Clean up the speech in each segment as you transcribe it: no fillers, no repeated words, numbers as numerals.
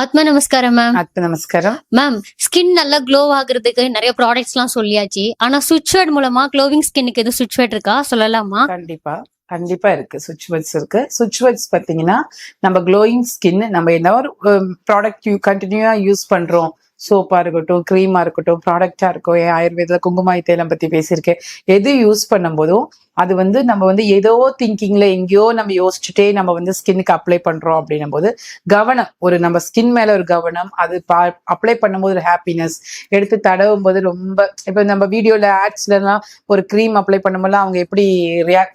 ஆத்மா நமஸ்காரம் மேம். நமஸ்காரம் மேம், ஸ்கின் நல்லா க்ளோ ஆகுறதுக்கு நிறைய ப்ராடக்ட்ஸ் எல்லாம் சொல்லியாச்சு. ஆனா சுவிட்ச் வேர்ட் மூலமா க்ளோவிங் ஸ்கின்னுக்கு எதுவும் சுவிட்ச் வேர்ட் இருக்கா, சொல்லலாமா? கண்டிப்பா கண்டிப்பா இருக்கு. சுவிட்ச் வேர்ட்ஸ் இருக்கு. சுவிட்ச் வேர்ட்ஸ் பாத்தீங்கன்னா, நம்ம க்ளோயிங் ஸ்கின் நம்ம என்ன ஒரு ப்ராடக்ட் கண்டினியூவா யூஸ் பண்றோம், சோப்பா இருக்கட்டும், கிரீமா இருக்கட்டும், ப்ராடக்டா இருக்கும். ஆயுர்வேதத்துல குங்குமாய் தைலம் பத்தி பேசியிருக்கேன். எது யூஸ் பண்ணும் போதும் அது வந்து நம்ம வந்து ஏதோ திங்கிங்ல எங்கேயோ நம்ம யோசிச்சுட்டே நம்ம வந்து ஸ்கின்னுக்கு அப்ளை பண்றோம் அப்படின்னும் போது கவனம், ஒரு நம்ம ஸ்கின் மேல ஒரு கவனம், அது அப்ளை பண்ணும்போது ஒரு ஹாப்பினஸ், எடுத்து தடவும் போது ரொம்ப, இப்ப நம்ம வீடியோல ஆட்ஸ்ல எல்லாம் ஒரு க்ரீம் அப்ளை பண்ணும்போது அவங்க எப்படி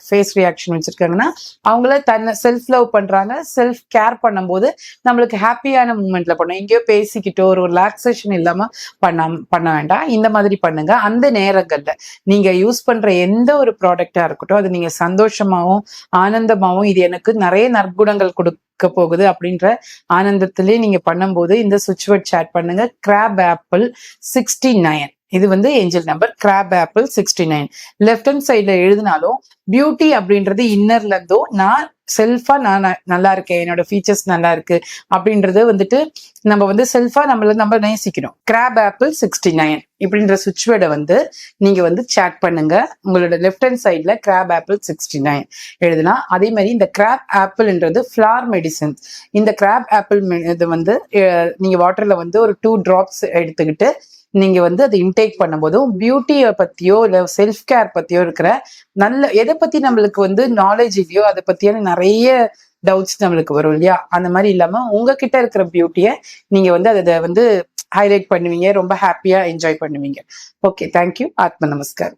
ஃபேஸ் ரியாக்ஷன் வச்சிருக்காங்கன்னா, அவங்கள தன்னை செல்ஃப் லவ் பண்றாங்க. செல்ஃப் கேர் பண்ணும்போது நம்மளுக்கு ஹாப்பியான மூமெண்ட்ல பண்ணும். எங்கேயோ பேசிக்கிட்டோ ஒரு ரிலாக்ஸேஷன் இல்லாம பண்ண வேண்டாம். இந்த மாதிரி பண்ணுங்க. அந்த நேரங்கள்ல நீங்க யூஸ் பண்ற எந்த ஒரு ப்ராடக்டா இருக்கட்டும், அது நீங்க சந்தோஷமாவும் ஆனந்தமாவும் இது எனக்கு நிறைய நற்குணங்கள் கொடுக்க போகுது அப்படின்ற ஆனந்தத்திலே நீங்க பண்ணும்போது இந்த சுவிட்ச் வேர்ட் சேட் பண்ணுங்க. கிராப் ஆப்பிள் 69, இது வந்து angel number. Graph apple 69 left hand சைட்ல எழுதினாலும் பியூட்டி அப்படின்றது இன்னர்ல இருந்தோ நான் செல்ஃபா நான் நல்லா இருக்கேன், என்னோட ஃபீச்சர்ஸ் நல்லா இருக்கு அப்படின்றது வந்துட்டு நம்ம வந்து செல்ஃபா நம்ம நேசிக்கணும். கிராப் ஆப்பிள் 69 இப்படின்ற சுவிட்ச் வேர்டை வந்து நீங்க வந்து சேட் பண்ணுங்க. உங்களோட லெஃப்ட் ஹேண்ட் சைட்ல கிராப் ஆப்பிள் 69 எழுதலாம். அதே மாதிரி இந்த கிராப் ஆப்பிள்ன்றது ஃபிளார் மெடிசன். இந்த கிராப் ஆப்பிள் இது வந்து நீங்க வாட்டர்ல வந்து ஒரு 2 drops எடுத்துக்கிட்டு நீங்க வந்து அதை இன்டேக் பண்ணும்போதும் பியூட்டியை பத்தியோ இல்ல செல்ஃப் கேர் பத்தியோ இருக்கிற நல்ல எதை பத்தி நம்மளுக்கு வந்து நாலேஜ் இல்லையோ அதை பத்தியான நிறைய டவுட்ஸ் நம்மளுக்கு வரும் இல்லையா, அந்த மாதிரி இல்லாம உங்ககிட்ட இருக்கிற பியூட்டியை நீங்க வந்து அதை வந்து ஹைலைட் பண்ணுவீங்க, ரொம்ப ஹாப்பியா என்ஜாய் பண்ணுவீங்க. Okay, thank you. ஆத்ம நமஸ்கார்.